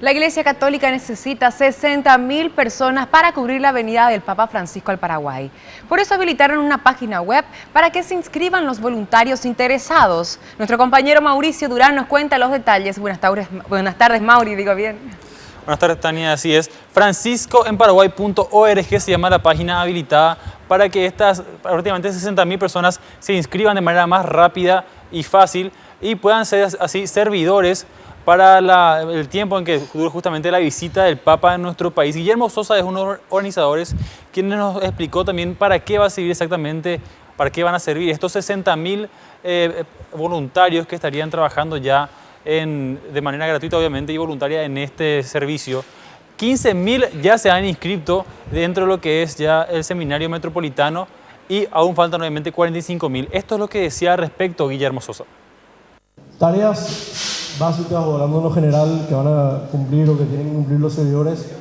La Iglesia Católica necesita 60.000 personas para cubrir la venida del Papa Francisco al Paraguay. Por eso habilitaron una página web para que se inscriban los voluntarios interesados. Nuestro compañero Mauricio Durán nos cuenta los detalles. Buenas tardes, Mauri, digo bien. Buenas tardes, Tania, así es. franciscoenparaguay.org se llama la página habilitada para que estas prácticamente 60.000 personas se inscriban de manera más rápida y fácil y puedan ser así servidores para el tiempo en que dure justamente la visita del Papa en nuestro país. Guillermo Sosa es uno de los organizadores quien nos explicó también para qué va a servir exactamente, para qué van a servir estos 60.000 voluntarios que estarían trabajando ya de manera gratuita, obviamente, y voluntaria en este servicio. 15.000 ya se han inscrito dentro de lo que es ya el seminario metropolitano y aún faltan obviamente 45.000. Esto es lo que decía al respecto Guillermo Sosa. Tareas básicas, o hablando en lo general, que van a cumplir o que tienen que cumplir los servidores,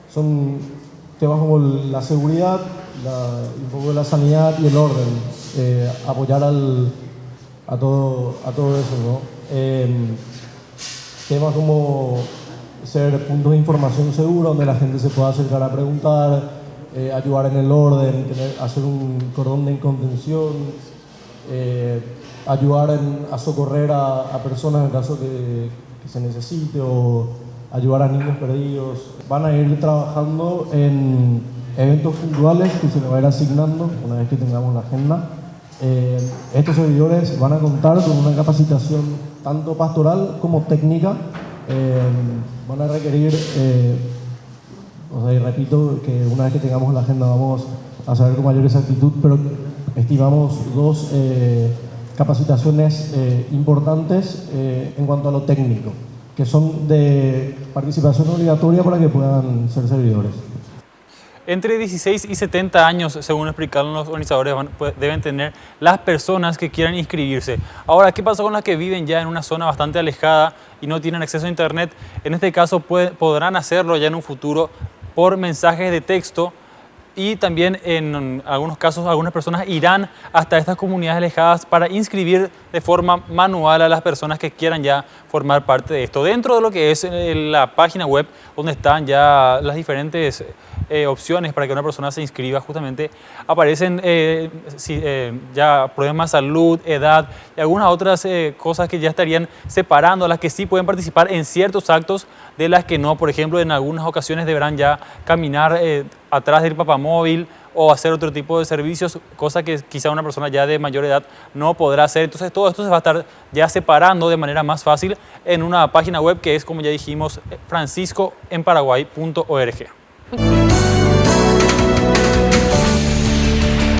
son temas como la seguridad, un poco de la sanidad y el orden, apoyar a todo eso, ¿no? Temas como ser puntos de información seguros donde la gente se pueda acercar a preguntar, ayudar en el orden, hacer un cordón de contención, ayudar a socorrer a personas en caso que se necesite, o ayudar a niños perdidos. Van a ir trabajando en eventos puntuales que se les va a ir asignando una vez que tengamos la agenda. Estos servidores van a contar con una capacitación tanto pastoral como técnica. Van a requerir, y repito, que una vez que tengamos la agenda vamos a saber con mayor exactitud, pero estimamos dos capacitaciones importantes en cuanto a lo técnico, que son de participación obligatoria para que puedan ser servidores. Entre 16 y 70 años, según explicaron los organizadores, deben tener las personas que quieran inscribirse. Ahora, ¿qué pasa con las que viven ya en una zona bastante alejada y no tienen acceso a internet? En este caso podrán hacerlo ya en un futuro por mensajes de texto, y también en algunos casos algunas personas irán hasta estas comunidades alejadas para inscribir de forma manual a las personas que quieran ya formar parte de esto. Dentro de lo que es la página web, donde están ya las diferentes opciones para que una persona se inscriba, justamente aparecen ya problemas de salud, edad y algunas otras cosas que ya estarían separando a las que sí pueden participar en ciertos actos de las que no. Por ejemplo, en algunas ocasiones deberán ya caminar atrás del papamóvil o hacer otro tipo de servicios, cosa que quizá una persona ya de mayor edad no podrá hacer. Entonces todo esto se va a estar ya separando de manera más fácil en una página web que es, como ya dijimos, franciscoenparaguay.org.